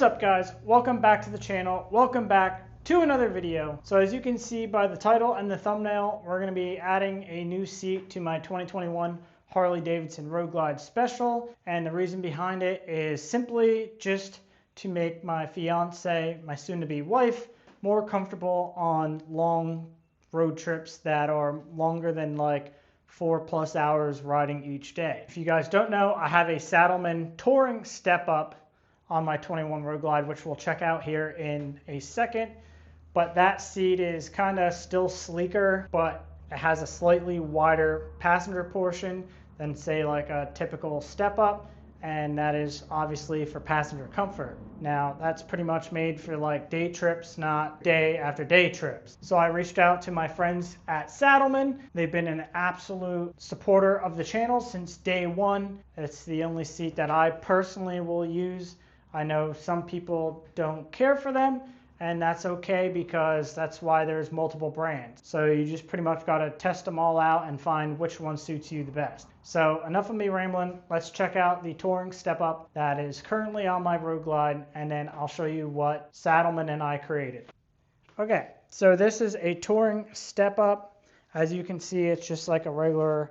up, guys? Welcome back to the channel. Welcome back to another video. So as you can see by the title and the thumbnail, we're going to be adding a new seat to my 2021 Harley Davidson Road Glide Special, and the reason behind it is simply just to make my fiance, my soon-to-be wife, more comfortable on long road trips that are longer than like 4+ hours riding each day. If you guys don't know, I have a Saddlemen touring step-up on my 21 Road Glide, which we'll check out here in a second. But that seat is kind of still sleeker, but it has a slightly wider passenger portion than say like a typical step-up, and that is obviously for passenger comfort. Now that's pretty much made for like day trips, not day after day trips. So I reached out to my friends at Saddlemen. They've been an absolute supporter of the channel since day one. It's the only seat that I personally will use. I know some people don't care for them, and that's okay because that's why there's multiple brands. So you just pretty much got to test them all out and find which one suits you the best. So enough of me rambling. Let's check out the touring step-up that is currently on my Road Glide, and then I'll show you what Saddlemen and I created. Okay, so this is a touring step-up. As you can see, it's just like a regular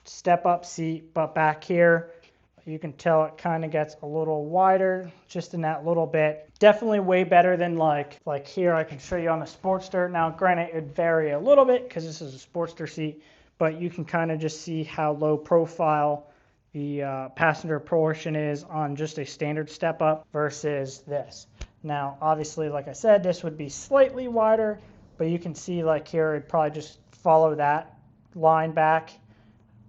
step-up seat, but back here, you can tell it kind of gets a little wider just in that little bit. Definitely way better than like here I can show you on the Sportster. Now granted, it would vary a little bit because this is a Sportster seat, but you can kind of just see how low profile the passenger portion is on just a standard step up versus this. Now obviously, like I said, this would be slightly wider, but you can see like here it'd probably just follow that line back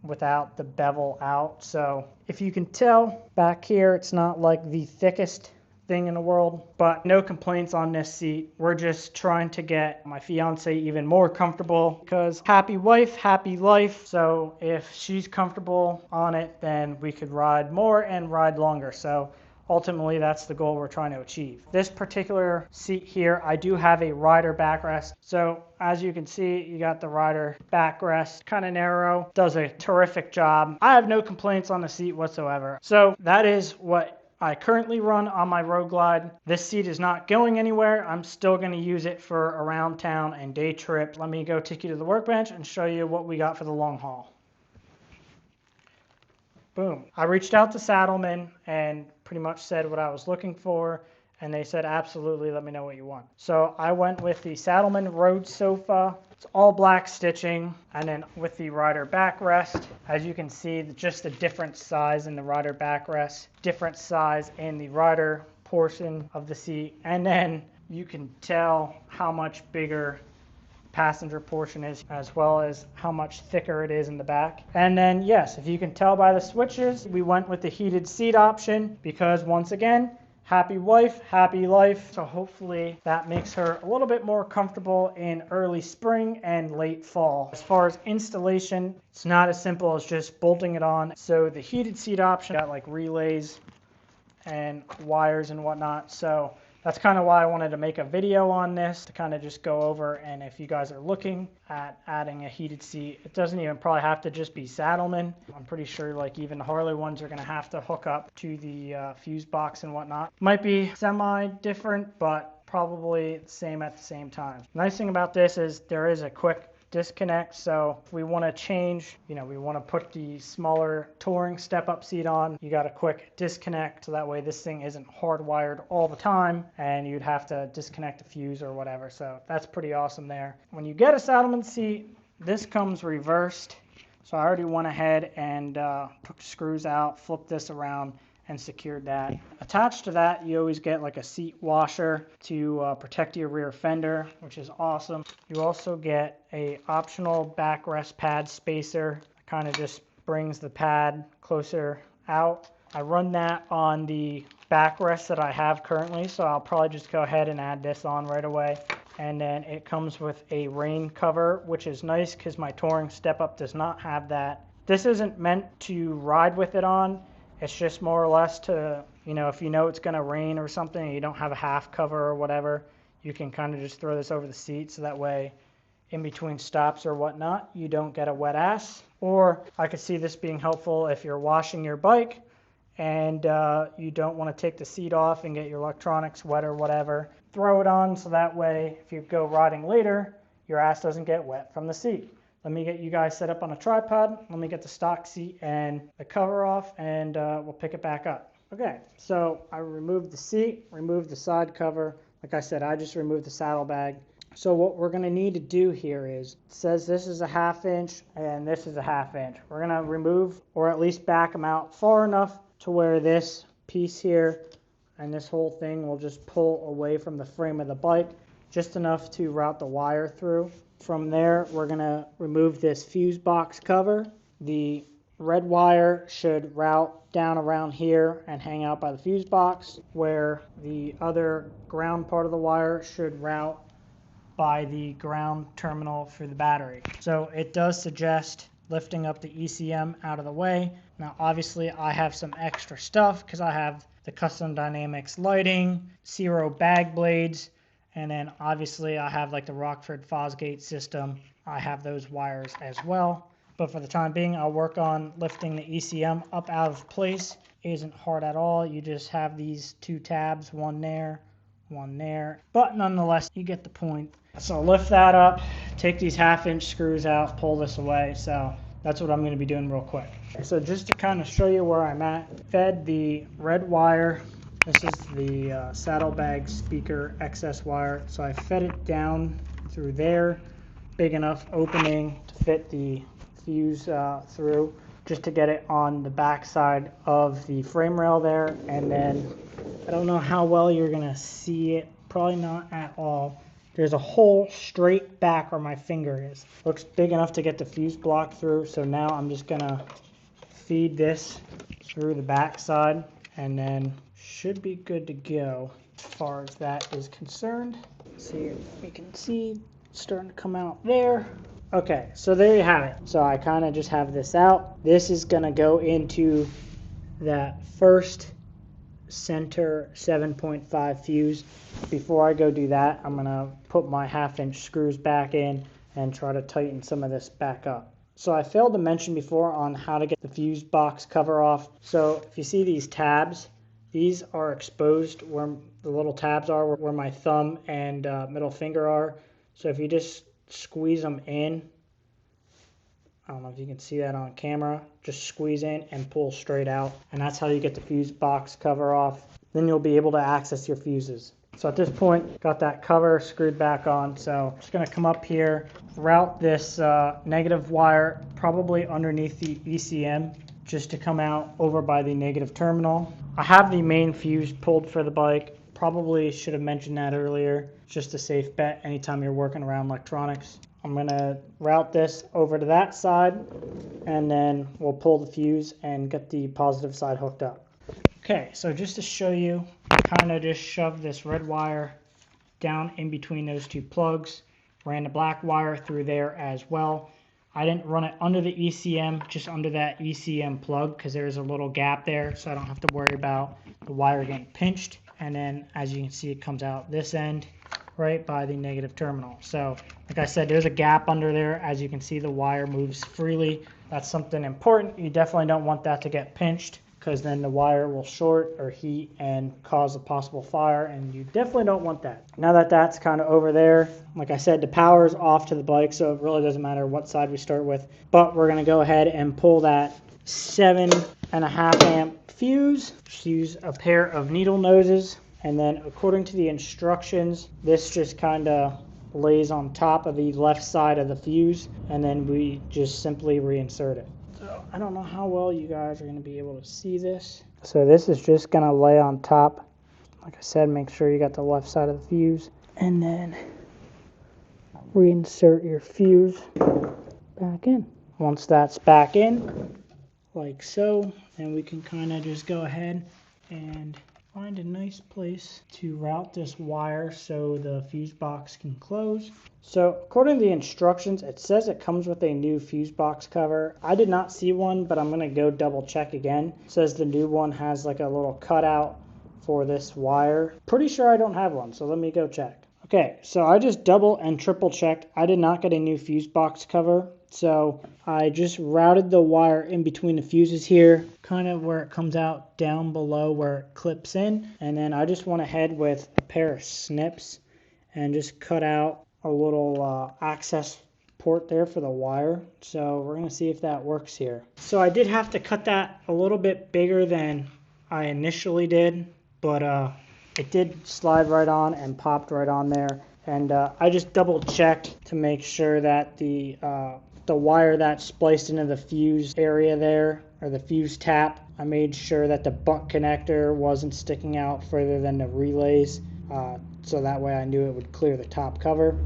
without the bevel out. So if you can tell back here, it's not like the thickest thing in the world, but no complaints on this seat. We're just trying to get my fiance even more comfortable because happy wife, happy life. So if she's comfortable on it, then we could ride more and ride longer. So ultimately, that's the goal we're trying to achieve. This particular seat here, I do have a rider backrest. So as you can see, you got the rider backrest, kind of narrow, does a terrific job. I have no complaints on the seat whatsoever. So that is what I currently run on my Road Glide. This seat is not going anywhere. I'm still going to use it for around town and day trips. Let me go take you to the workbench and show you what we got for the long haul. Boom. I reached out to Saddlemen and pretty much said what I was looking for, and they said, absolutely, let me know what you want. So I went with the Saddlemen Road Sofa. It's all black stitching, and then with the rider backrest, as you can see, just a different size in the rider backrest, different size in the rider portion of the seat, and then you can tell how much bigger passenger portion is, as well as how much thicker it is in the back. And then yes, if you can tell by the switches, we went with the heated seat option because once again, happy wife, happy life. So hopefully that makes her a little bit more comfortable in early spring and late fall. As far as installation, it's not as simple as just bolting it on. So the heated seat option got like relays and wires and whatnot. So that's kind of why I wanted to make a video on this, to kind of just go over, and if you guys are looking at adding a heated seat, it doesn't even probably have to just be Saddlemen. I'm pretty sure like even the Harley ones are going to have to hook up to the fuse box and whatnot. Might be semi-different, but probably the same at the same time. Nice thing about this is there is a quick disconnect, so if we want to change, we want to put the smaller touring step-up seat on, you got a quick disconnect, so that way this thing isn't hardwired all the time and you'd have to disconnect the fuse or whatever. So that's pretty awesome there. When you get a Saddlemen seat, this comes reversed, so I already went ahead and took the screws out, flipped this around, and secured that. Attached to that, you always get like a seat washer to protect your rear fender, which is awesome. You also get a optional backrest pad spacer. Kind of just brings the pad closer out. I run that on the backrest that I have currently, so I'll probably just go ahead and add this on right away. And then it comes with a rain cover, which is nice because my touring step-up does not have that. This isn't meant to ride with it on. It's just more or less to, if you know it's going to rain or something and you don't have a half cover or whatever, you can kind of just throw this over the seat so that way in between stops or whatnot, you don't get a wet ass. Or I could see this being helpful if you're washing your bike and you don't want to take the seat off and get your electronics wet or whatever, throw it on so that way if you go riding later, your ass doesn't get wet from the seat. Let me get you guys set up on a tripod. Let me get the stock seat and the cover off, and we'll pick it back up. Okay, so I removed the seat, removed the side cover. Like I said, I just removed the saddlebag. So what we're going to need to do here is, it says this is a 1/2 inch and this is a 1/2 inch. We're going to remove, or at least back them out far enough to where this piece here and this whole thing will just pull away from the frame of the bike, just enough to route the wire through. From there, we're going to remove this fuse box cover. The red wire should route down around here and hang out by the fuse box, where the other ground part of the wire should route by the ground terminal for the battery. So it does suggest lifting up the ECM out of the way. Now obviously I have some extra stuff because I have the Custom Dynamics lighting, Zero bag blades, and then obviously I have like the Rockford Fosgate system. I have those wires as well. But for the time being, I'll work on lifting the ECM up out of place. It isn't hard at all. You just have these 2 tabs, one there, one there. But nonetheless, you get the point. So lift that up, take these 1/2 inch screws out, pull this away. So that's what I'm going to be doing real quick. So just to kind of show you where I'm at, fed the red wire. This is the saddlebag speaker excess wire. So I fed it down through there, big enough opening to fit the fuse through, just to get it on the back side of the frame rail there. And then I don't know how well you're going to see it, probably not at all. There's a hole straight back where my finger is. Looks big enough to get the fuse block through. So now I'm just gonna feed this through the back side, and then should be good to go as far as that is concerned. See if we can see it's starting to come out there. Okay, so there you have it. So I kind of just have this out. This is gonna go into that first center 7.5 fuse. Before I go do that, I'm gonna put my 1/2 inch screws back in and try to tighten some of this back up. So I failed to mention before on how to get the fuse box cover off. So if you see these tabs, these are exposed where the little tabs are, where my thumb and middle finger are. So if you just squeeze them in, I don't know if you can see that on camera, just squeeze in and pull straight out, and that's how you get the fuse box cover off. Then you'll be able to access your fuses. So at this point, got that cover screwed back on. So I'm just gonna come up here, route this negative wire probably underneath the ECM, just to come out over by the negative terminal. I have the main fuse pulled for the bike. Probably should have mentioned that earlier. Just a safe bet anytime you're working around electronics. I'm gonna route this over to that side, and then we'll pull the fuse and get the positive side hooked up. Okay, so just to show you, kind of just shove this red wire down in between those 2 plugs, ran the black wire through there as well. I didn't run it under the ECM, just under that ECM plug, because there's a little gap there, so I don't have to worry about the wire getting pinched. And then as you can see, it comes out this end right by the negative terminal. So like I said, there's a gap under there. As you can see, the wire moves freely. That's something important. You definitely don't want that to get pinched, because then the wire will short or heat and cause a possible fire, and you definitely don't want that. Now that that's kind of over there, like I said, the power is off to the bike, so it really doesn't matter what side we start with. But we're going to go ahead and pull that 7.5 amp fuse. Just use a pair of needle noses, and then according to the instructions, this just kind of lays on top of the left side of the fuse, and then we just simply reinsert it. So I don't know how well you guys are going to be able to see this. So this is just going to lay on top. Like I said, make sure you got the left side of the fuse, and then reinsert your fuse back in. Once that's back in, like so, then we can kind of just go ahead and find a nice place to route this wire so the fuse box can close. So according to the instructions, it says it comes with a new fuse box cover. I did not see one, but I'm gonna go double check again. It says the new one has like a little cutout for this wire. Pretty sure I don't have one, so let me go check. Okay, so I just double and triple checked. I did not get a new fuse box cover, so I just routed the wire in between the fuses here, kind of where it comes out down below where it clips in, and then I just went ahead with a pair of snips and just cut out a little access port there for the wire. So we're going to see if that works here. So I did have to cut that a little bit bigger than I initially did, but it did slide right on and popped right on there. And I just double checked to make sure that the wire that's spliced into the fuse area there, or the fuse tap, I made sure that the butt connector wasn't sticking out further than the relays, so that way I knew it would clear the top cover.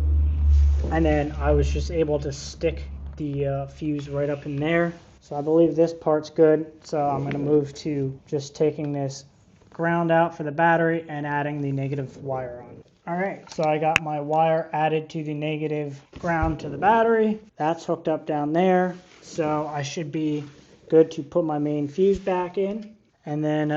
And then I was just able to stick the fuse right up in there. So I believe this part's good. So I'm going to move to just taking this ground out for the battery and adding the negative wire on. All right, so I got my wire added to the negative ground to the battery. That's hooked up down there. So I should be good to put my main fuse back in. And then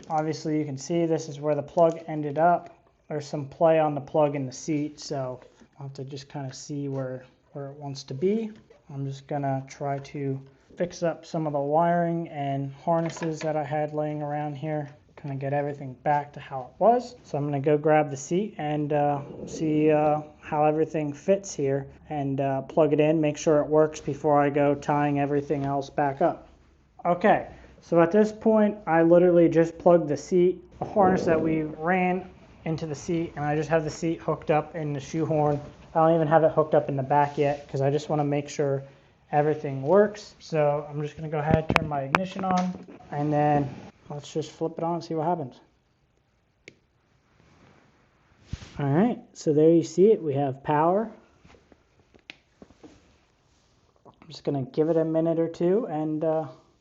obviously you can see this is where the plug ended up. There's some play on the plug in the seat, so I'll have to just kind of see where it wants to be. I'm just gonna try to fix up some of the wiring and harnesses that I had laying around here, kind of get everything back to how it was. So I'm gonna go grab the seat and see how everything fits here and plug it in, make sure it works before I go tying everything else back up. Okay, so at this point I literally just plugged the seat, the harness that we ran into the seat, and I just have the seat hooked up in the shoehorn. I don't even have it hooked up in the back yet because I just want to make sure everything works. So I'm just going to go ahead, turn my ignition on, and then let's just flip it on and see what happens. All right, so there you see it. We have power. I'm just going to give it a minute or two and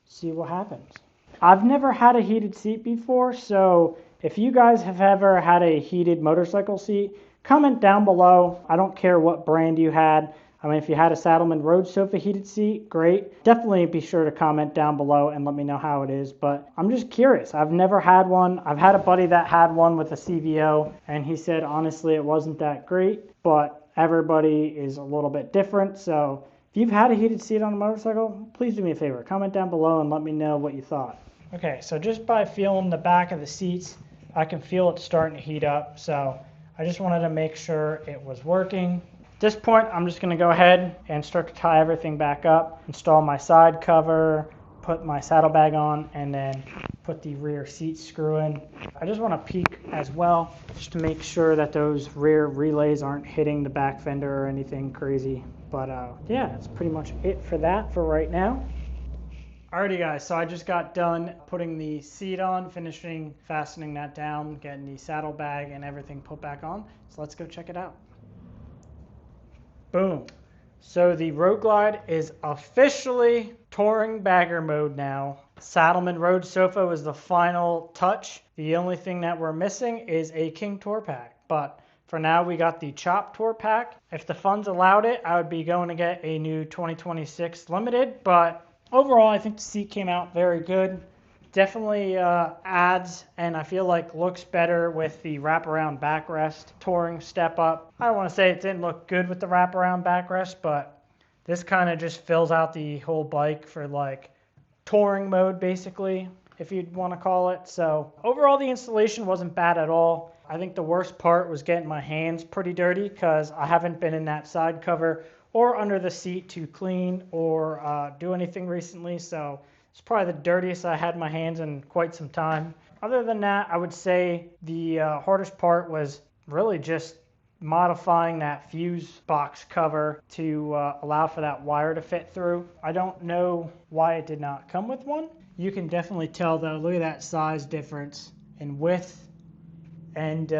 see what happens. I've never had a heated seat before, so if you guys have ever had a heated motorcycle seat, comment down below. I don't care what brand you had. I mean, if you had a Saddlemen Road Sofa heated seat, great. Definitely be sure to comment down below and let me know how it is. But I'm just curious. I've never had one. I've had a buddy that had one with a CVO, and he said, honestly, it wasn't that great. But everybody is a little bit different. So if you've had a heated seat on a motorcycle, please do me a favor. Comment down below and let me know what you thought. Okay, so just by feeling the back of the seats, I can feel it starting to heat up, so I just wanted to make sure it was working. At this point, I'm just going to go ahead and start to tie everything back up, install my side cover, put my saddlebag on, and then put the rear seat screw in. I just want to peek as well, just to make sure that those rear relays aren't hitting the back fender or anything crazy. But yeah, that's pretty much it for that for right now. Alrighty guys, so I just got done putting the seat on, finishing fastening that down, getting the saddlebag and everything put back on. So let's go check it out. Boom. So the Road Glide is officially touring bagger mode now. Saddlemen Road Sofa was the final touch. The only thing that we're missing is a King Tour Pack. But for now, we got the Chop Tour Pack. If the funds allowed it, I would be going to get a new 2026 Limited, but overall, I think the seat came out very good. Definitely adds, and I feel like looks better with the wraparound backrest. Touring step up. I don't want to say it didn't look good with the wraparound backrest, but this kind of just fills out the whole bike for like touring mode, basically, if you'd want to call it. So overall, the installation wasn't bad at all. I think the worst part was getting my hands pretty dirty because I haven't been in that side cover or under the seat to clean or do anything recently, so it's probably the dirtiest I had my hands in quite some time. Other than that, I would say the hardest part was really just modifying that fuse box cover to allow for that wire to fit through. I don't know why it did not come with one. You can definitely tell though, look at that size difference in width and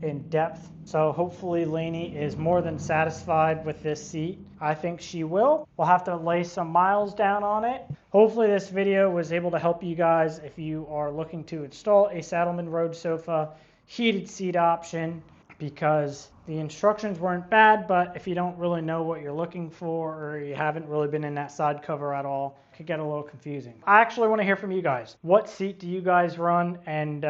in depth. So hopefully Lainey is more than satisfied with this seat. I think she will. We'll have to lay some miles down on it. Hopefully this video was able to help you guys if you are looking to install a Saddlemen Road Sofa heated seat option, because the instructions weren't bad, but if you don't really know what you're looking for or you haven't really been in that side cover at all, it could get a little confusing. I actually want to hear from you guys. What seat do you guys run? And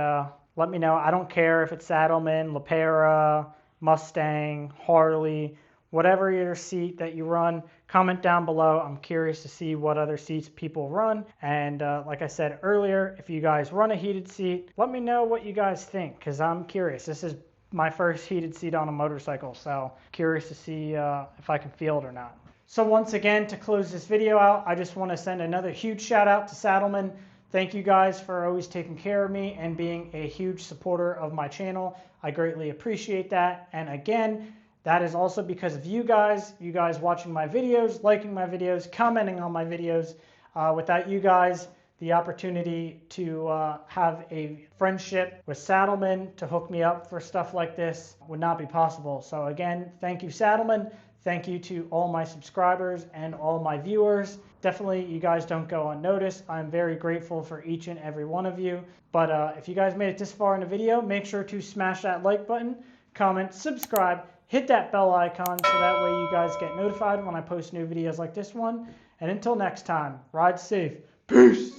let me know. I don't care if it's Saddlemen, LaPera, Mustang, Harley, whatever your seat that you run, comment down below. I'm curious to see what other seats people run. And like I said earlier, if you guys run a heated seat, let me know what you guys think, because I'm curious. This is my first heated seat on a motorcycle, so curious to see if I can feel it or not. So once again, to close this video out, I just want to send another huge shout out to Saddlemen. Thank you guys for always taking care of me and being a huge supporter of my channel. I greatly appreciate that. And again, that is also because of you guys watching my videos, liking my videos, commenting on my videos. Without you guys, the opportunity to have a friendship with Saddlemen to hook me up for stuff like this would not be possible. So again, thank you, Saddlemen. Thank you to all my subscribers and all my viewers. Definitely, you guys don't go unnoticed. I'm very grateful for each and every one of you. But if you guys made it this far in the video, make sure to smash that like button, comment, subscribe, hit that bell icon so that way you guys get notified when I post new videos like this one. And until next time, ride safe. Peace.